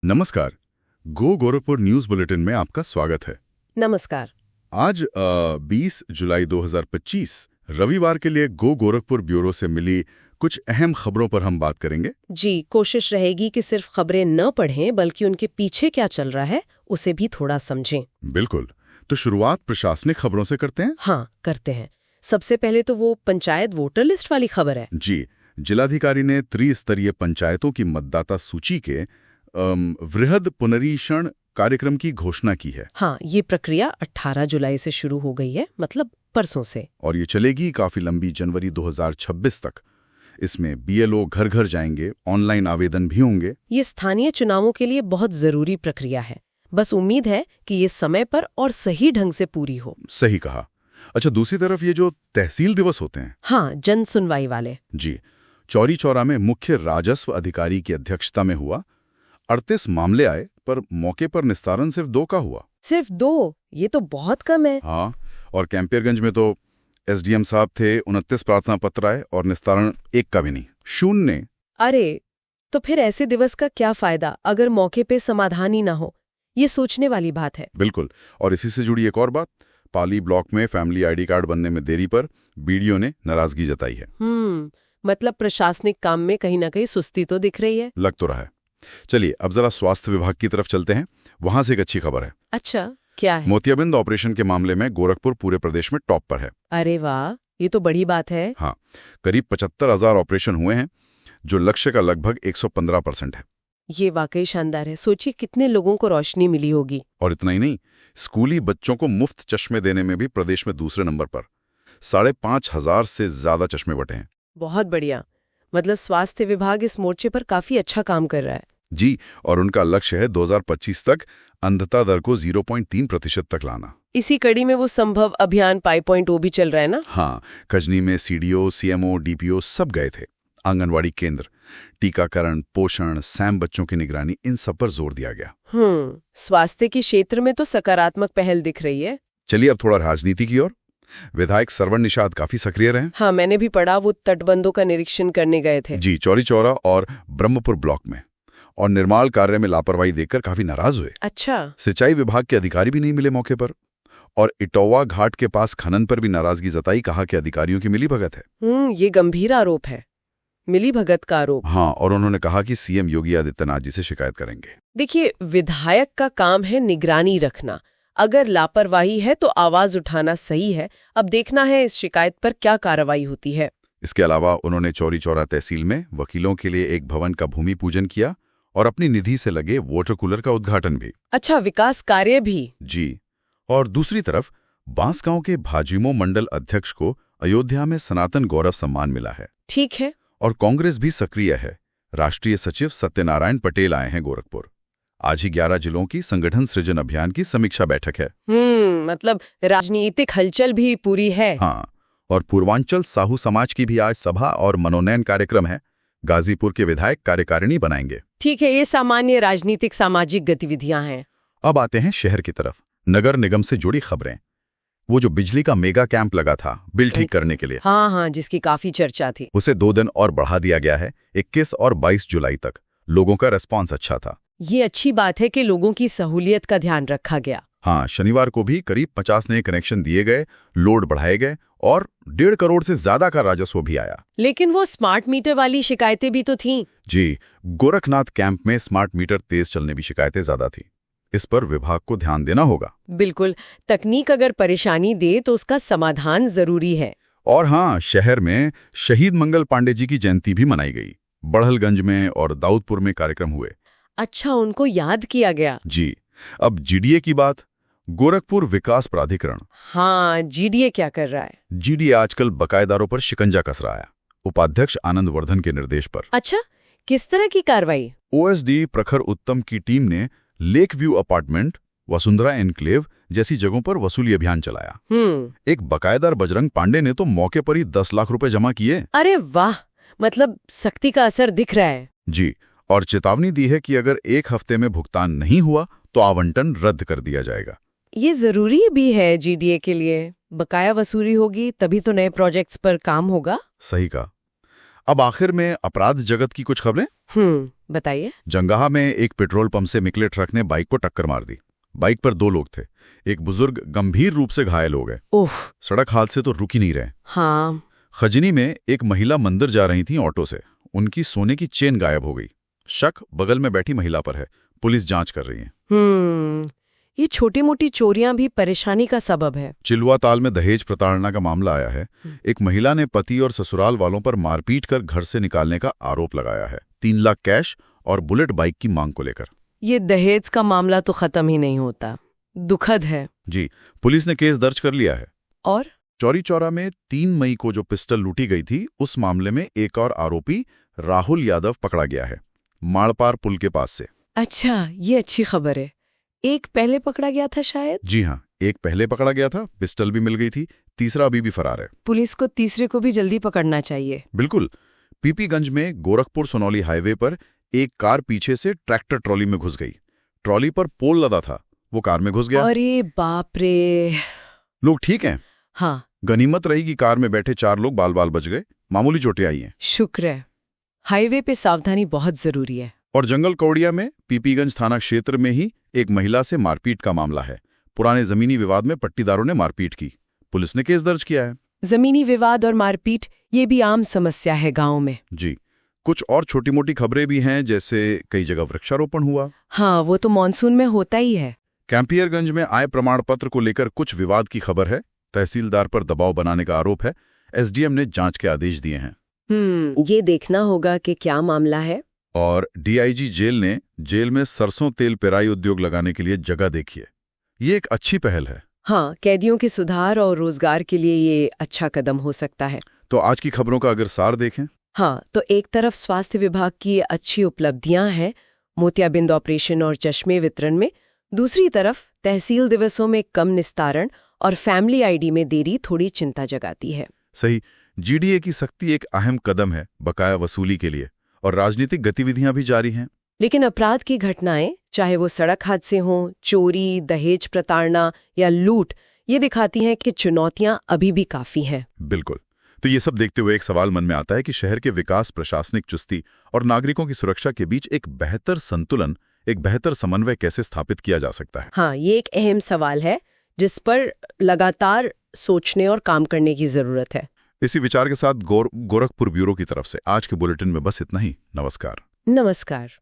नमस्कार। गो Gorakhpur news bulletin में आपका स्वागत है। नमस्कार। आज 20 जुलाई 2025 रविवार के लिए गो गोरखपुर ब्यूरो से मिली कुछ अहम खबरों पर हम बात करेंगे। जी, कोशिश रहेगी कि सिर्फ खबरें न पढ़ें बल्कि उनके पीछे क्या चल रहा है उसे भी थोड़ा समझें। बिल्कुल। तो शुरुआत प्रशासनिक खबरों से करते हैं। हाँ, करते हैं। सबसे पहले तो वो पंचायत वोटर लिस्ट वाली खबर है। जी, जिलाधिकारी ने त्रिस्तरीय पंचायतों की मतदाता सूची के वृहद पुनरीक्षण कार्यक्रम की घोषणा की है। हाँ, ये प्रक्रिया 18 जुलाई से शुरू हो गई है, मतलब परसों से। और ये चलेगी काफी लंबी, जनवरी 2026 तक। इसमें बीएलओ घर घर जाएंगे, ऑनलाइन आवेदन भी होंगे। ये स्थानीय चुनावों के लिए बहुत जरूरी प्रक्रिया है। बस उम्मीद है कि ये समय पर और सही ढंग से पूरी हो। सही कहा। अच्छा, दूसरी तरफ ये जो तहसील दिवस होते हैं, हाँ, जन सुनवाई वाले। जी, चौरी चौरा में मुख्य राजस्व अधिकारी की अध्यक्षता में हुआ। 38 मामले आए, पर मौके पर निस्तारण सिर्फ 2 का हुआ। सिर्फ 2? ये तो बहुत कम है। हाँ, और कैंपियरगंज में तो एसडीएम साहब थे, 29 प्रार्थना पत्र आए और निस्तारण 1 का भी नहीं, 0। अरे, तो फिर ऐसे दिवस का क्या फायदा अगर मौके पे समाधान ही ना हो? ये सोचने वाली बात है। बिल्कुल। और इसी से जुड़ी एक और बात, पाली ब्लॉक में फैमिली आईडी कार्ड बनने में देरी पर बीडीओ ने नाराजगी जताई है। मतलब प्रशासनिक काम में कहीं ना कहीं सुस्ती तो दिख रही है। लग तो रहा है। चलिए अब जरा स्वास्थ्य विभाग की तरफ चलते हैं। वहां से एक अच्छी खबर है। अच्छा, क्या है? मोतियाबिंद ऑपरेशन के मामले में गोरखपुर पूरे प्रदेश में टॉप पर है। अरे वाह, ये तो बड़ी बात है। हाँ, करीब 75,000 ऑपरेशन हुए हैं, जो लक्ष्य का लगभग 115% है। ये वाकई शानदार है। सोचिए कितने लोगों को रोशनी मिली होगी। और इतना ही नहीं, स्कूली बच्चों को मुफ्त चश्मे देने में भी प्रदेश में दूसरे नंबर पर 5,500 से ज्यादा चश्मे बंटे हैं। बहुत बढ़िया। मतलब स्वास्थ्य विभाग इस मोर्चे पर काफी अच्छा काम कर रहा है। जी, और उनका लक्ष्य है 2025 तक अंधता दर को 0.3% तक लाना। इसी कड़ी में वो संभव अभियान 5.0 भी चल रहा है ना? हाँ, कजनी में सीडीओ, सीएमओ, डीपीओ सब गए थे। आंगनवाड़ी केंद्र, टीकाकरण, पोषण, सैम बच्चों की निगरानी, इन सब पर जोर दिया गया। स्वास्थ्य के क्षेत्र में तो सकारात्मक पहल दिख रही है। चलिए अब थोड़ा राजनीति की ओर। विधायक सरवण निषाद काफी सक्रिय रहे। हाँ, मैंने भी पढ़ा, वो तटबंधों का निरीक्षण करने गए थे। जी, चौरी चौरा और ब्रह्मपुर ब्लॉक में, और निर्माण कार्य में लापरवाही देखकर काफी नाराज हुए। अच्छा। सिंचाई विभाग के अधिकारी भी नहीं मिले मौके पर, और इटौवा घाट के पास खनन पर भी नाराजगी जताई, कहा कि अधिकारियों की मिलीभगत है। ये गंभीर आरोप है, मिलीभगत का आरोप। हाँ, और उन्होंने कहा कि सीएम योगी आदित्यनाथ जी से शिकायत करेंगे। देखिए, विधायक का काम है निगरानी रखना। अगर लापरवाही है तो आवाज उठाना सही है। अब देखना है इस शिकायत पर क्या कार्रवाई होती है। इसके अलावा उन्होंने चौरी चौरा तहसील में वकीलों के लिए एक भवन का भूमि पूजन किया और अपनी निधि से लगे वाटर कूलर का उद्घाटन भी। अच्छा, विकास कार्य भी। जी, और दूसरी तरफ बांसगांव के भाजिमो मंडल अध्यक्ष को अयोध्या में सनातन गौरव सम्मान मिला है। ठीक है। और कांग्रेस भी सक्रिय है। राष्ट्रीय सचिव सत्यनारायण पटेल आए हैं गोरखपुर। आज ही 11 जिलों की संगठन सृजन अभियान की समीक्षा बैठक है। मतलब राजनीतिक हलचल भी पूरी है। हाँ, और पूर्वांचल साहू समाज की भी आज सभा और मनोनयन कार्यक्रम है। गाजीपुर के विधायक कार्यकारिणी बनाएंगे। ठीक है, ये सामान्य राजनीतिक सामाजिक गतिविधियां हैं। अब आते हैं शहर की तरफ। नगर निगम से जुड़ी खबरें। वो जो बिजली का मेगा कैंप लगा था बिल ठीक करने के लिए, हाँ, जिसकी काफी चर्चा थी, उसे 2 दिन और बढ़ा दिया गया है, 21 और 22 जुलाई तक। लोगों का रिस्पांस अच्छा था। ये अच्छी बात है कि लोगों की सहूलियत का ध्यान रखा गया। हाँ, शनिवार को भी करीब 50 नए कनेक्शन दिए गए, लोड बढ़ाए गए और 1.5 करोड़ से ज्यादा का राजस्व भी आया। लेकिन वो स्मार्ट मीटर वाली शिकायतें भी तो थीं। जी, गोरखनाथ कैंप में स्मार्ट मीटर तेज चलने की शिकायतें ज्यादा थी। इस पर विभाग को ध्यान देना होगा। बिल्कुल, तकनीक अगर परेशानी दे तो उसका समाधान जरूरी है। और हाँ, शहर में शहीद मंगल पांडे जी की जयंती भी मनाई गई। बढ़लगंज में और दाऊदपुर में कार्यक्रम हुए। अच्छा, उनको याद किया गया। जी, अब जीडीए की बात। गोरखपुर विकास प्राधिकरण। हाँ, जीडीए क्या कर रहा है? जीडीए आजकल बकायेदारों पर शिकंजा कस रहा है, उपाध्यक्ष आनंद वर्धन के निर्देश पर। अच्छा, किस तरह की कार्रवाई? ओएसडी प्रखर उत्तम की टीम ने lake view apartment, Vasundhara enclave जैसी जगहों पर वसूली अभियान चलाया। एक बकायेदार बजरंग पांडे ने तो मौके पर ही 10 लाख रुपए जमा किए। अरे वाह, मतलब सख्ती का असर दिख रहा है। जी, और चेतावनी दी है कि अगर 1 हफ्ते में भुगतान नहीं हुआ तो आवंटन रद्द कर दिया जाएगा। ये जरूरी भी है जीडीए के लिए। बकाया वसूली होगी तभी तो नए प्रोजेक्ट्स पर काम होगा। सही कहा। अब आखिर में अपराध जगत की कुछ खबरें। बताइए। जंगाहा में एक पेट्रोल पंप से निकले ट्रक ने बाइक को टक्कर मार दी। बाइक पर 2 लोग थे। एक बुजुर्ग गंभीर रूप से घायल हो गए। ओह। सड़क हादसे तो रुक ही नहीं रहे। हाँ। खजनी में एक महिला मंदिर जा रही थी ऑटो से। उनकी सोने की चेन गायब हो गई। शक बगल में बैठी महिला पर है। पुलिस जांच कर रही है। ये छोटी मोटी चोरियां भी परेशानी का सबब है। चिलुआ ताल में दहेज प्रताड़ना का मामला आया है। एक महिला ने पति और ससुराल वालों पर मारपीट कर घर से निकालने का आरोप लगाया है। 3 लाख कैश और बुलेट बाइक की मांग को लेकर। ये दहेज का मामला तो खत्म ही नहीं होता। दुखद है। जी, पुलिस ने केस दर्ज कर लिया है। और चौरी चौरा में 3 मई को जो पिस्टल लूटी गई थी, उस मामले में एक और आरोपी राहुल यादव पकड़ा गया है, माड़पार पुल के पास से। अच्छा, ये अच्छी खबर है। एक पहले पकड़ा गया था शायद। जी हाँ, एक पहले पकड़ा गया था, पिस्टल भी मिल गई थी। तीसरा अभी भी फरार है। पुलिस को तीसरे को भी जल्दी पकड़ना चाहिए। बिल्कुल। पीपीगंज में गोरखपुर सोनौली हाईवे पर एक कार पीछे से ट्रैक्टर ट्रॉली में घुस गई। ट्रॉली पर पोल लदा था, वो कार में घुस गया। अरे बाप रे। लोग ठीक हैं? हाँ। गनीमत रही कि कार में बैठे 4 लोग बाल बाल बच गए। मामूली चोटें आई हैं। शुक्र है। हाईवे पे सावधानी बहुत जरूरी है। और जंगल कौड़िया में पीपीगंज थाना क्षेत्र में ही एक महिला से मारपीट का मामला है। पुराने जमीनी विवाद में पट्टीदारों ने मारपीट की। पुलिस ने केस दर्ज किया है। जमीनी विवाद और मारपीट ये भी आम समस्या है गांव में। जी। कुछ और छोटी मोटी खबरें भी हैं, जैसे कई जगह वृक्षारोपण हुआ। हाँ, वो तो मानसून में होता ही है। कैंपियरगंज में आय प्रमाण पत्र को लेकर कुछ विवाद की खबर है। तहसीलदार पर दबाव बनाने का आरोप है। एसडीएम ने जांच के आदेश दिए हैं। ये देखना होगा कि क्या मामला है। और डीआईजी जेल ने जेल में सरसों तेल पेराई उद्योग लगाने के लिए जगह देखी है। ये एक अच्छी पहल है। हाँ, कैदियों के सुधार और रोजगार के लिए ये अच्छा कदम हो सकता है। तो आज की खबरों का अगर सार देखें, हाँ, तो एक तरफ स्वास्थ्य विभाग की अच्छी उपलब्धियां हैं, मोतियाबिंद ऑपरेशन और चश्मे वितरण में। दूसरी तरफ तहसील दिवसों में कम निस्तारण और फैमिली आईडी में देरी थोड़ी चिंता जगाती है। सही। जीडीए की सख्ती एक अहम कदम है बकाया वसूली के लिए, और राजनीतिक गतिविधियां भी जारी हैं। लेकिन अपराध की घटनाएं, चाहे वो सड़क हादसे हों, चोरी, दहेज प्रताड़ना या लूट, ये दिखाती हैं कि चुनौतियां अभी भी काफी हैं। बिल्कुल। तो ये सब देखते हुए एक सवाल मन में आता है कि शहर के विकास, प्रशासनिक चुस्ती और नागरिकों की सुरक्षा के बीच एक बेहतर संतुलन, एक बेहतर समन्वय कैसे स्थापित किया जा सकता है। हाँ, ये एक अहम सवाल है जिस पर लगातार सोचने और काम करने की जरूरत है। इसी विचार के साथ गोरखपुर ब्यूरो की तरफ से आज के बुलेटिन में बस इतना ही। नमस्कार। नमस्कार।